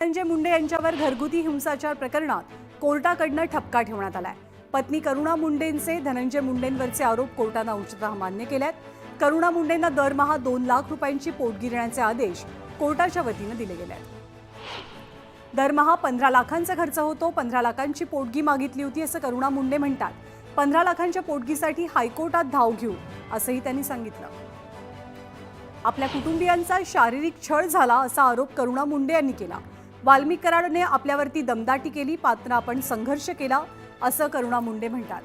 धनंजय मुंडे यांच्यावर घरगुती हिंसाचार प्रकरणात कोर्टाकडून ठपका ठेवण्यात आलाय। पत्नी करुणा मुंडेंचे धनंजय मुंडेंवरचे आरोप कोर्टाने अंशतः मान्य केलेत। करुणा मुंडेंना दरमहा 2 लाख रुपयांची पोटगी देण्याचे आदेश कोर्टाच्या वतीने दिले गेले आहेत। दरमहा 15 लाखांचा खर्च होतो। 15 लाखांची पोटगी मागितली होती असं करुणा मुंडे म्हणतात। 15 लाखांच्या पोटगीसाठी हायकोर्टात धाव घेऊ असंही त्यांनी सांगितलं। आपल्या कुटुंबियांचा शारीरिक छळ झाला असा आरोप करुणा मुंडे यांनी केला। वाल्मिक कराडने आपल्यावरती दमदाटी केली, मात्र आपण संघर्ष केला असं करुणा मुंडे म्हणतात।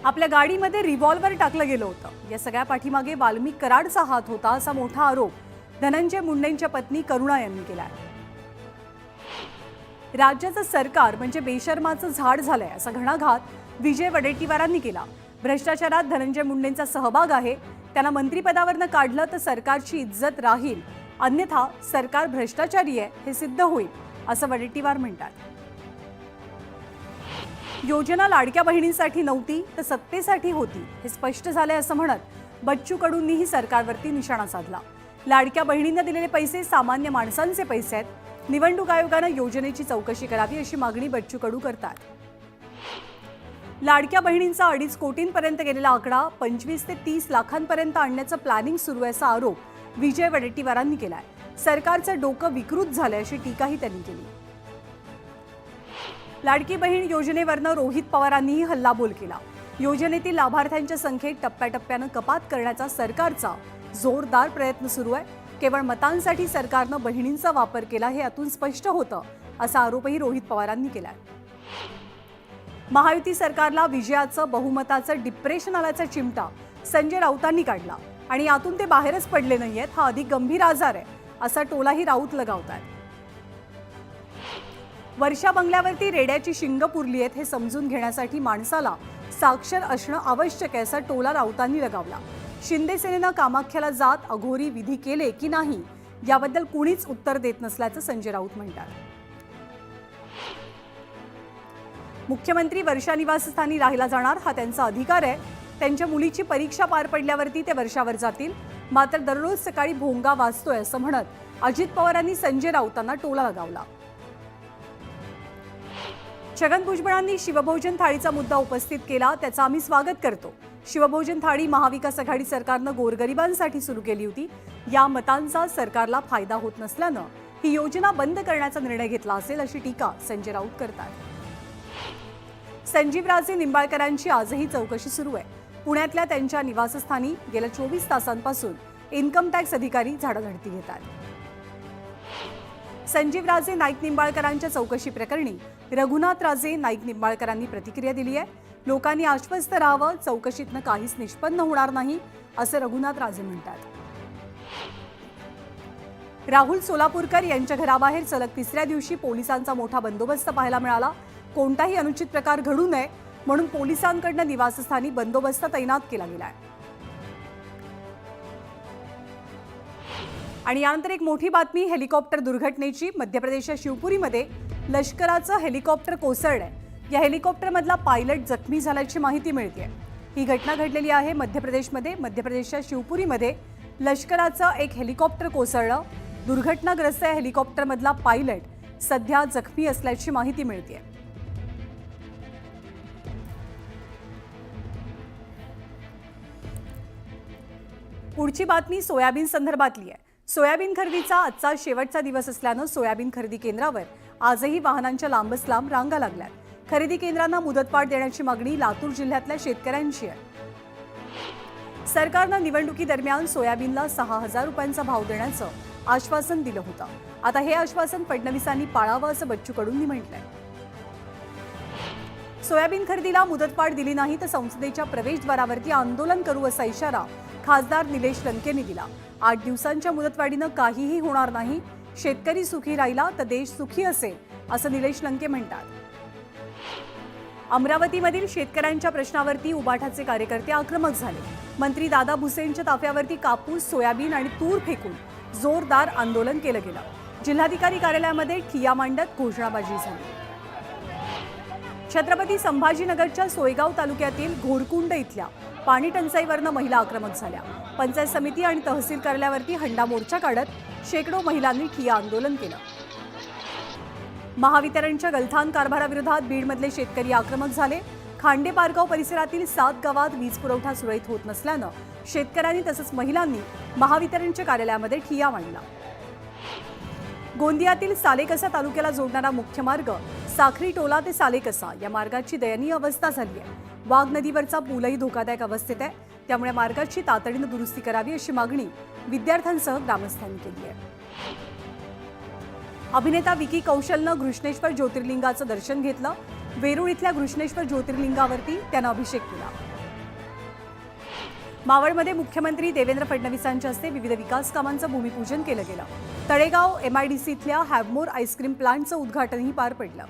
आपल्या गाडीमध्ये रिव्हॉल्वर टाकलं गेलं होतं। या सगळ्या पाठीमागे वाल्मिक कराडचा हात होता असा मोठा आरोप धनंजय मुंडेंच्या पत्नी करुणा यांनी केला। राज्याचं सरकार म्हणजे बेशर्माचं झाड झालंय असा घणाघात विजय वडेट्टीवारांनी केला। भ्रष्टाचारात धनंजय मुंडेंचा सहभाग आहे, त्यांना मंत्रिपदावरनं काढलं तर सरकारची इज्जत राहील, अन्यथा सरकार भ्रष्टाचारी आहे हे सिद्ध होईल असं वडेट्टीवार म्हणतात। योजना लाडक्या बहिणींसाठी नव्हती तर सत्तेसाठी होती हे स्पष्ट झालंय असं म्हणत बच्चू कडूंनीही सरकारवरती निशाणा साधला। लाडक्या बहिणींना दिलेले पैसे सामान्य माणसांचे पैसे आहेत। निवडणूक आयोगाने योजनेची चौकशी करावी अशी मागणी बच्चू कडू करतात। लाडक्या बहिणींचा 2.5 कोटींपर्यंत गेलेला आकडा 25 ते 30 लाखांपर्यंत आणण्याचं प्लॅनिंग सुरू आहे असा आरोप विजय वडेट्टीवारांनी केलाय। सरकारचं डोकं विकृत झालंय अशी टीकाही त्यांनी केली। लाडकी बहीण योजनेवरनं रोहित पवारांनीही हल्लाबोल केला। योजनेतील लाभार्थ्यांच्या संख्येत टप्प्याटप्प्यानं कपात करण्याचा सरकारचा जोरदार प्रयत्न सुरू आहे। केवळ मतांसाठी सरकारनं बहिणींचा वापर केला हे यातून स्पष्ट होतं असा आरोपही रोहित पवारांनी केलाय। महायुती सरकारला विजयाचं बहुमताचं डिप्रेशन आल्याचा चिमटा संजय राऊतांनी काढला आणि यातून ते बाहेरच पडले नाहीयेत, हा अधिक गंभीर आजार आहे असा टोलाही राऊत लगावतात। वर्षा बंगल्यावरती रेड्याची शिंग पुरली आहेत हे समजून घेण्यासाठी माणसाला साक्षर असणं आवश्यक आहे असा टोला राऊतांनी लगावला। शिंदे सेनेनं कामाख्याला जात अघोरी विधी केले की नाही याबद्दल कुणीच उत्तर देत नसल्याचं संजय राऊत म्हणतात। मुख्यमंत्री वर्षा निवासस्थानी राहिला जाणार हा त्यांचा अधिकार आहे। त्यांच्या मुलीची परीक्षा पार पडल्यावरती ते वर्षावर जातील, मात्र दररोज सकाळी भोंगा वाजतोय असं म्हणत अजित पवारांनी संजय राऊतांना टोला लगावला। छगन भुजबळांनी शिवभोजन थाळीचा मुद्दा उपस्थित केला, त्याचं आम्ही स्वागत करतो। शिवभोजन थाळी महाविकास आघाडी सरकारनं गोरगरिबांसाठी सुरू केली होती। या मतांचा सरकारला फायदा होत नसल्यानं ही योजना बंद करण्याचा निर्णय घेतला असेल अशी टीका संजय राऊत करतात। संजीवराजे निंबाळकरांची आजही चौकशी सुरू आहे। पुण्यातल्या त्यांच्या निवासस्थानी गेल्या 24 तासांपासून इन्कम टॅक्स अधिकारी झाडाझडती घेतात। संजीवराजे नाईक निंबाळकरांच्या चौकशी प्रकरणी रघुनाथ राजे नाईक निंबाळकरांनी प्रतिक्रिया दिली आहे। लोकांनी आश्वस्त राहावं, चौकशीतनं काहीच निष्पन्न होणार नाही असं रघुनाथ राजे म्हणतात। राहुल सोलापूरकर यांच्या घराबाहेर सलग 3ऱ्या दिवशी पोलिसांचा मोठा बंदोबस्त पाहायला मिळाला। कोणताही अनुचित प्रकार घडू नये म्हणून पोलिसांकडून निवासस्थानी बंदोबस्त तैनात केला गेलाय। आणि यानंतर एक मोठी बातमी हेलिकॉप्टर दुर्घटनेची। मध्य प्रदेशच्या शिवपुरीमध्ये लष्कराचं हेलिकॉप्टर कोसळलंय। या हेलिकॉप्टरमधला पायलट जखमी झाल्याची माहिती मिळते। ही घटना घडलेली आहे मध्य प्रदेशमध्ये। मध्य प्रदेशच्या शिवपुरीमध्ये लष्कराचं एक हेलिकॉप्टर कोसळलं। दुर्घटनाग्रस्त या हेलिकॉप्टरमधला पायलट सध्या जखमी असल्याची माहिती मिळते। पुढची बातमी सोयाबीन संदर्भातली आहे। सोयाबीन खरेदीचा आजचा शेवटचा दिवस असल्यानं सोयाबीन खरेदी केंद्रावर आजही वाहनांच्या लांबच लांब रांगा लागल्यात। खरेदी केंद्रांना मुदतवाढ देण्याची मागणी लातूर जिल्ह्यातल्या शेतकऱ्यांची आहे। सरकारनं निवडणुकीदरम्यान सोयाबीनला 6,000 रुपयांचा भाव देण्याचं आश्वासन दिलं होतं। आता हे आश्वासन फडणवीसांनी पाळावं असं बच्चू कडूंनी म्हटलंय। सोयाबीन खरेदीला मुदतवाढ दिली नाही तर संसदेच्या प्रवेशद्वारावरती आंदोलन करू असा इशारा खासदार निलेश लंकेंनी दिला। 8 दिवसांच्या मुदतवाढीनं काहीही होणार नाही, शेतकरी सुखी राहिला तर देश सुखी असेल असं निलेश लंके म्हणतात। अमरावतीमधील शेतकऱ्यांच्या प्रश्नावरती उबाठाचे कार्यकर्ते आक्रमक झाले। मंत्री दादा भुसेंच्या ताफ्यावरती कापूस, सोयाबीन आणि तूर फेकून जोरदार आंदोलन केलं गेलं। जिल्हाधिकारी कार्यालयामध्ये ठिय्या मांडत घोषणाबाजी झाली। छत्रपती संभाजीनगरच्या सोयगाव तालुक्यातील घोडकुंड इथल्या पाणी टंचाईवरनं महिला आक्रमक झाल्या। पंचायत समिती आणि तहसील कार्यालयावरती हंडा मोर्चा काढत शेकडो महिलांनी ठिय्या आंदोलन केलं। महावितरणच्या गलथान कारभाराविरोधात बीडमधले शेतकरी आक्रमक झाले। खांडे पारगाव परिसरातील 7 गावात वीज पुरवठा सुरळीत होत नसल्यानं शेतकऱ्यांनी तसंच महिलांनी महावितरणच्या कार्यालयामध्ये ठिय्या मांडला। गोंदियातील सालेकसा तालुक्याला जोडणारा मुख्य मार्ग साखरी टोला ते सालेकसा या मार्गाची दयनीय अवस्था झाली आहे। वाघ नदीवरचा पूलही धोकादायक अवस्थेत आहे, त्यामुळे मार्गाची तातडीने दुरुस्ती करावी अशी मागणी विद्यार्थ्यांसह ग्रामस्थांनी केली आहे। अभिनेता विकी कौशलनं घृष्णेश्वर ज्योतिर्लिंगाचं दर्शन घेतलं। वेरूळ इथल्या घृष्णेश्वर ज्योतिर्लिंगावरती त्यानं अभिषेक केला। मावळमध्ये मुख्यमंत्री देवेंद्र फडणवीसांच्या हस्ते विविध विकास कामांचं भूमिपूजन केलं गेलं। तळेगाव MIDC इथल्या हॅवमोर आईस्क्रीम प्लांटचं उद्घाटनही पार पडलं।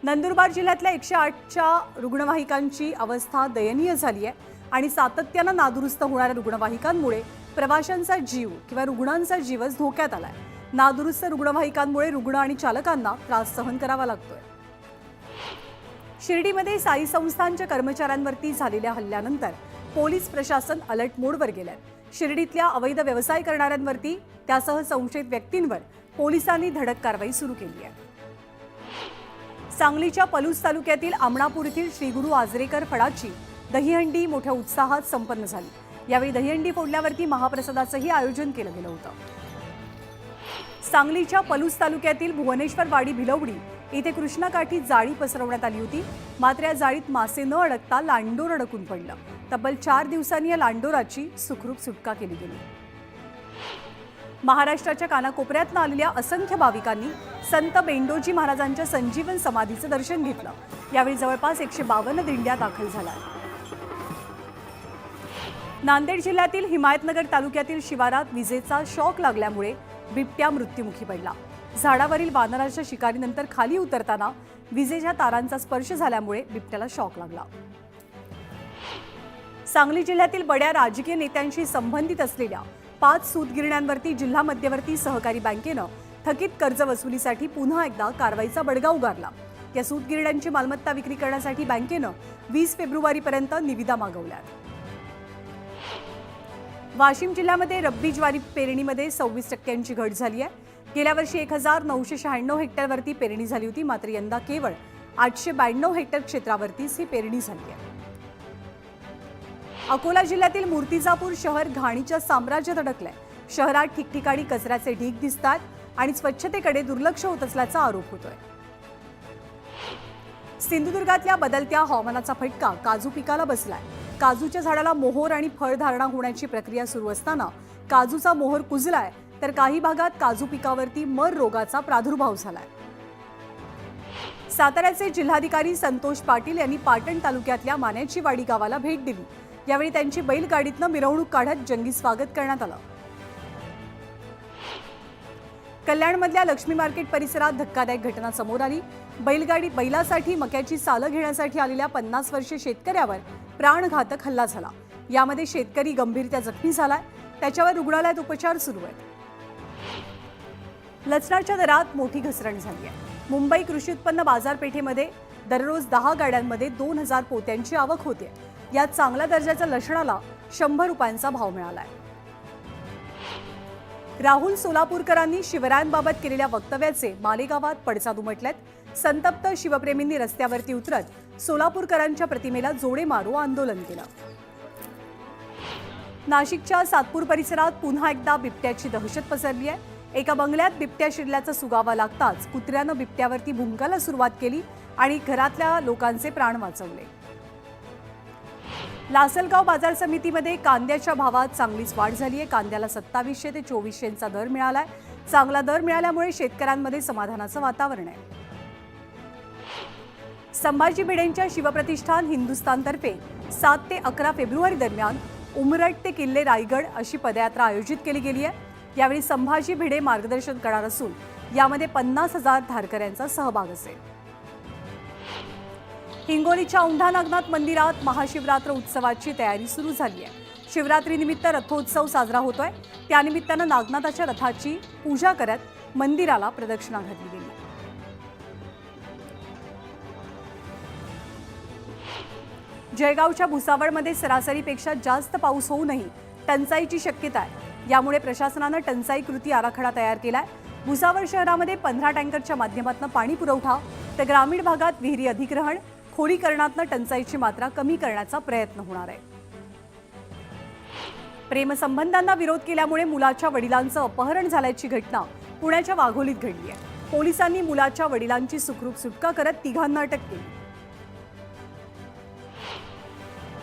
नंदुरबार जिल्ह्यातल्या 108च्या रुग्णवाहिकांची अवस्था दयनीय झाली आहे आणि सातत्यानं नादुरुस्त होणाऱ्या रुग्णवाहिकांमुळे प्रवाशांचा जीव किंवा रुग्णांचा जीवच धोक्यात आलाय। नादुरुस्त रुग्णवाहिकांमुळे रुग्ण आणि चालकांना त्रास सहन करावा लागतोय। शिर्डीमध्ये साई संस्थानच्या कर्मचाऱ्यांवरती झालेल्या हल्ल्यानंतर पोलीस प्रशासन अलर्ट मोडवर गेलंय। शिर्डीतल्या अवैध व्यवसाय करणाऱ्यांवरती त्यासह संशयित व्यक्तींवर पोलिसांनी धडक कारवाई सुरू केली आहे। सांगलीच्या पलूस तालुक्यातील आमणापूर येथील श्री गुरु आजरेकर फडाची दहीहंडी मोठ्या उत्साहात संपन्न झाली। यावेळी दहीहंडी फोडल्यावरती महाप्रसादाचंही आयोजन केलं गेलं होतं। सांगलीच्या पलूस तालुक्यातील भुवनेश्वरवाडी भिलवडी इथे कृष्णाकाठी जाळी पसरवण्यात आली होती, मात्र या जाळीत मासे न अडकता लांडोर अडकून पडलं। तब्बल 4 दिवसांनी या लांडोराची सुखरूप सुटका केली गेली। महाराष्ट्राच्या कानाकोपऱ्यातून आलेल्या असंख्य भाविकांनी संत बेंडोजी महाराजांच्या संजीवन समाधीचं दर्शन घेतलं। यावेळी जवळपास 152 दिंड्या दाखल झाल्या। नांदेड जिल्ह्यातील हिमायतनगर तालुक्यातील शिवारात विजेचा शॉक लागल्यामुळे बिबट्या मृत्युमुखी पडला। झाडावरील वानराच्या शिकारीनंतर खाली उतरताना विजेच्या तारांचा स्पर्श झाल्यामुळे बिबट्याला शॉक लागला। सांगली जिल्ह्यातील बड्या राजकीय नेत्यांशी संबंधित असलेल्या 5 सूतगिरण्यांवरती जिल्हा मध्यवर्ती सहकारी बँकेनं थकीत कर्ज वसुलीसाठी पुन्हा एकदा कारवाईचा बडगा उगारला। या सूतगिरण्यांची मालमत्ता विक्री करण्यासाठी बँकेनं 20 फेब्रुवारीपर्यंत निविदा मागवल्या। वाशिम जिल्ह्यामध्ये रब्बी ज्वारी पेरणीमध्ये 26% घट झाली आहे। गेल्या वर्षी 1996 हेक्टरवरती पेरणी झाली होती, मात्र यंदा केवळ 892 हेक्टर क्षेत्रावरतीच ही पेरणी झाली आहे। अकोला जिल्ह्यातील मूर्तिजापूर शहर घाणीच्या साम्राज्यात अडकलंय। शहरात ठिकठिकाणी कचऱ्याचे ढीग दिसतात आणि स्वच्छतेकडे दुर्लक्ष होत असल्याचा आरोप होतोय। सिंधुदुर्गातल्या बदलत्या हवामानाचा फटका काजू पिकाला बसलाय। काजूच्या झाडाला मोहोर आणि फळधारणा होण्याची प्रक्रिया सुरू असताना काजूचा मोहोर कुजलाय, तर काही भागात काजू पिकावरती मर रोगाचा प्रादुर्भाव झालाय। साताऱ्याचे जिल्हाधिकारी संतोष पाटील यांनी पाटण तालुक्यातल्या मान्याची वाडी गावाला भेट दिली। यावेळी त्यांची बैलगाडीतनं मिरवणूक काढत जंगी स्वागत करण्यात आलं। कल्याणमधल्या लक्ष्मी मार्केट परिसरात धक्कादायक घटना समोर आली। बैलासाठी मक्याची सालं घेण्यासाठी आलेल्या 50 वर्षीय शेतकऱ्यावर प्राणघातक हल्ला झाला। यामध्ये शेतकरी गंभीरत्या जखमी झालाय, त्याच्यावर रुग्णालयात उपचार सुरू आहेत। लसणाच्या दरात मोठी घसरण झाली आहे। मुंबई कृषी उत्पन्न बाजारपेठेमध्ये दररोज 10 गाड्यांमध्ये 2000 पोत्यांची आवक होते। यात चांगल्या दर्जाच्या लसणाला 100 रुपयांचा भाव मिळालाय। राहुल सोलापूरकरांनी शिवरायांबाबत केलेल्या वक्तव्याचे मालेगावात पडसाद उमटलेत। संतप्त शिवप्रेमींनी रस्त्यावरती उतरत सोलापूरकरांच्या प्रतिमेला जोडे मारो आंदोलन केलं। नाशिकच्या सातपूर परिसरात पुन्हा एकदा बिबट्याची दहशत पसरली आहे। एका बंगल्यात बिबट्या शिरल्याचा सुगावा लागताच कुत्र्यानं बिबट्यावरती भुंकायला सुरुवात केली आणि घरातल्या लोकांचे प्राण वाचवले। लासलगाव बाजार समितीमध्ये कांद्याच्या भावात चांगलीच वाढ झाली आहे। कांद्याला 2700 ते 2400चा दर मिळालाय। चांगला दर मिळाल्यामुळे शेतकऱ्यांमध्ये समाधानाचं वातावरण आहे। संभाजी भिडेंच्या शिवप्रतिष्ठान हिंदुस्थानतर्फे 7 ते 11 फेब्रुवारी दरम्यान उमरठ ते किल्ले रायगड अशी पदयात्रा आयोजित केली गेली आहे। यावेळी संभाजी भिडे मार्गदर्शन करणार असून यामध्ये 50,000 धारकऱ्यांचा सहभाग असेल। हिंगोलीच्या औंढा नागनाथ मंदिरात महाशिवरात्र उत्सवाची तयारी सुरू झाली आहे। शिवरात्रीनिमित्त रथोत्सव साजरा होतोय। त्यानिमित्तानं नागनाथाच्या रथाची पूजा करत मंदिराला प्रदक्षिणा घातली गेली। जळगावच्या भुसावळमध्ये सरासरीपेक्षा जास्त पाऊस होऊनही टंचाईची शक्यता आहे। यामुळे प्रशासनानं टंचाई कृती आराखडा तयार केलाय। भुसावळ शहरामध्ये 15 टँकरच्या माध्यमातून पाणी पुरवठा तर ग्रामीण भागात विहिरी अधिग्रहण खोलीकरणातून टंचाईची मात्रा कमी करण्याचा प्रयत्न होणार आहे। प्रेमसंबंधांना विरोध केल्यामुळे मुलाच्या वडिलांचं अपहरण झाल्याची घटना पुण्याच्या वाघोलीत घडली आहे। पोलिसांनी मुलाच्या वडिलांची सुखरूप सुटका करत तिघांना अटक केली।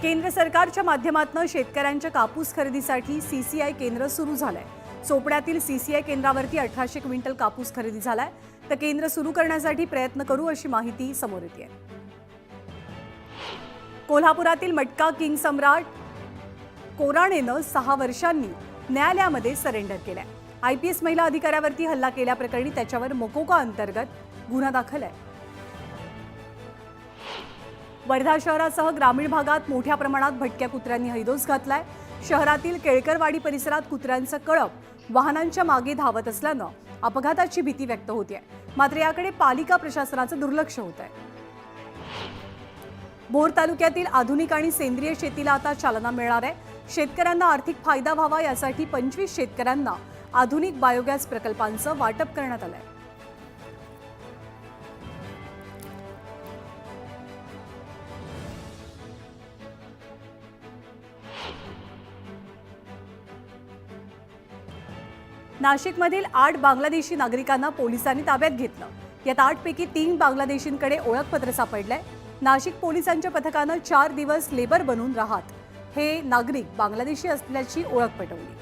केंद्र सरकारच्या माध्यमातून शेतकऱ्यांच्या कापूस खरेदीसाठी सीसीआय केंद्र सुरू झालंय। चोपड्यातील सीसीआय केंद्रावरती 1800 क्विंटल कापूस खरेदी झालाय तर केंद्र सुरू करण्यासाठी प्रयत्न करू अशी माहिती समोर येते। कोल्हापुरातील मटका किंग सम्राट कोराणेनं 6 वर्षांनी न्यायालयामध्ये सरेंडर केलाय। आयपीएस महिला अधिकाऱ्यावरती हल्ला केल्याप्रकरणी त्याच्यावर मोकोका अंतर्गत गुन्हा दाखल आहे। वर्धा शहरासह ग्रामीण भागात मोठ्या प्रमाणात भटक्या कुत्र्यांनी हैदोस घातलाय। शहरातील केळकरवाडी परिसरात कुत्र्यांचं कळप वाहनांच्या मागे धावत असल्यानं अपघाताची भीती व्यक्त होते, मात्र याकडे पालिका प्रशासनाचं दुर्लक्ष होत आहे। भोर तालुक्यातील आधुनिक आणि सेंद्रिय शेतीला आता चालना मिळणार आहे। शेतकऱ्यांना आर्थिक फायदा व्हावा यासाठी 25 शेतकऱ्यांना आधुनिक बायोगॅस प्रकल्पांचं वाटप करण्यात आलंय। नाशिकमधील 8 बांगलादेशी नागरिकांना पोलिसांनी ताब्यात घेतलं। यात 8 पैकी 3 बांगलादेशींकडे ओळखपत्र सापडलंय। नाशिक पोलिसांच्या पथकानं 4 दिवस लेबर बनून राहत हे नागरिक बांगलादेशी असल्याची ओळख पटवली।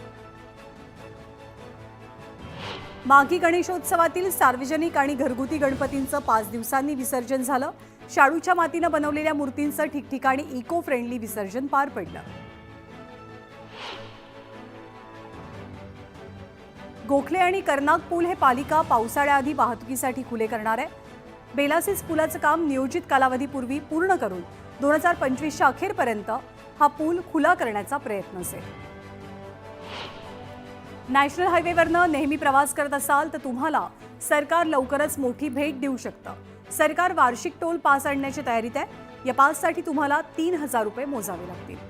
माघी गणेशोत्सवातील सार्वजनिक आणि घरगुती गणपतींचं 5 दिवसांनी विसर्जन झालं। शाडूच्या मातीनं बनवलेल्या मूर्तींचं ठिकठिकाणी इको फ्रेंडली विसर्जन पार पडलं। गोखले आणि कर्नाक पूल हे पालिका पावसाळ्याआधी वाहतुकीसाठी खुले करणार आहे। बेलासिस पुलाचं काम नियोजित कालावधीपूर्वी पूर्ण करून 2025च्या अखेरपर्यंत हा पूल खुला करण्याचा प्रयत्न असेल। नॅशनल हायवेवरनं नेहमी प्रवास करत असाल तर तुम्हाला सरकार लवकरच मोठी भेट देऊ शकतं। सरकार वार्षिक टोल पास आणण्याची तयारीत आहे। या पाससाठी तुम्हाला 3000 रुपये मोजावे लागतील।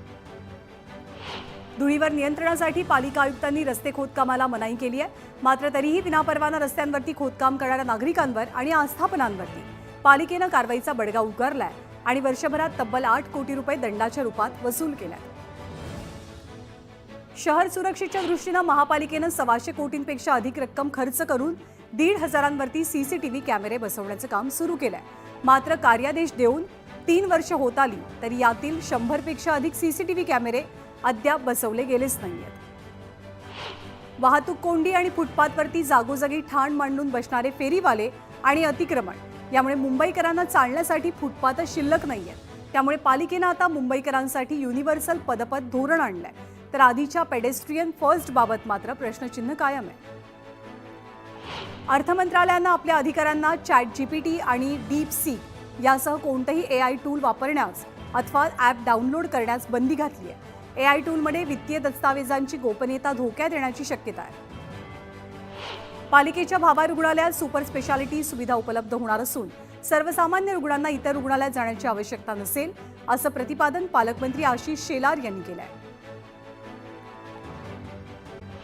धुळीवर नियंत्रणासाठी पालिका आयुक्तांनी रस्ते खोदकामाला मनाई केली आहे, मात्र तरीही विनापरवाना रस्त्यांवरती खोदकाम करणाऱ्या नागरिकांवर आणि आस्थापनांवरती पालिकेनं कारवाईचा बडगा उगारलाय आणि वर्षभरात तब्बल 8 कोटी रुपये दंडाच्या रूपात वसूल केलाय। शहर सुरक्षेच्या दृष्टीनं महापालिकेनं 125 कोटींपेक्षा अधिक रक्कम खर्च करून 1,500 वरती सीसीटीव्ही कॅमेरे बसवण्याचं काम सुरू केलंय। मात्र कार्यादेश देऊन 3 वर्ष होत आली तरी यातील 100 पेक्षा अधिक सीसीटीव्ही कॅमेरे अद्याप बसवले गेलेच नाहीयेत। वाहतूक कोंडी आणि फुटपाथवरती जागोजागी ठाण मांडून बसणारे फेरीवाले आणि अतिक्रमण यामुळे मुंबईकरांना चालण्यासाठी फुटपाथ शिल्लक नाहीयेत। त्यामुळे पालिकेनं आता मुंबईकरांसाठी युनिव्हर्सल पदपथ धोरण आणलंय, तर आधीच्या पेडेस्ट्रियन फर्स्ट बाबत मात्र प्रश्नचिन्ह कायम आहे। अर्थमंत्रालयानं आपल्या अधिकाऱ्यांना ChatGPT आणि DeepSeek यासह कोणतेही AI टूल वापरण्यास अथवा ॲप डाउनलोड करण्यास बंदी घातली आहे। AI टूलमध्ये वित्तीय दस्तावेजांची गोपनीयता धोक्यात येण्याची शक्यता आहे। पालिकेच्या भाभा रुग्णालयात सुपर स्पेशालिटी सुविधा उपलब्ध होणार असून सर्वसामान्य रुग्णांना इतर रुग्णालयात जाण्याची आवश्यकता नसेल, असं प्रतिपादन पालकमंत्री आशिष शेलार यांनी केलं आहे।